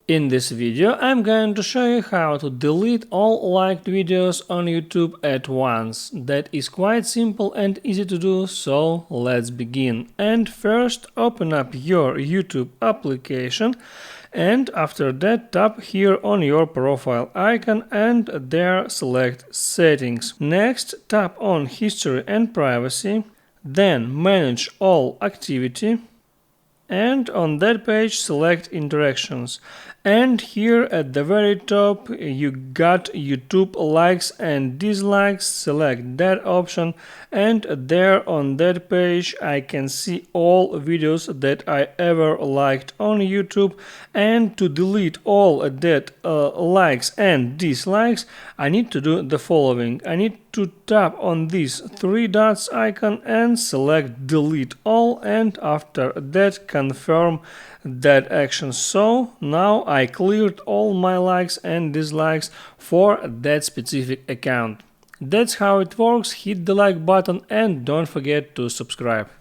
In this video, I'm going to show you how to delete all liked videos on YouTube at once. That is quite simple and easy to do, so let's begin. And first, open up your YouTube application, and after that tap here on your profile icon and there select Settings. Next, tap on History and Privacy, then Manage All Activity, and on that page select Interactions. And here at the very top you got YouTube likes and dislikes. Select that option, and there on that page I can see all videos that I ever liked on YouTube. And to delete all that likes and dislikes, I need to do the following. I need to tap on this three dots icon and select Delete All, and after that confirm that action. So now I cleared all my likes and dislikes for that specific account. That's how it works. Hit the like button and don't forget to subscribe.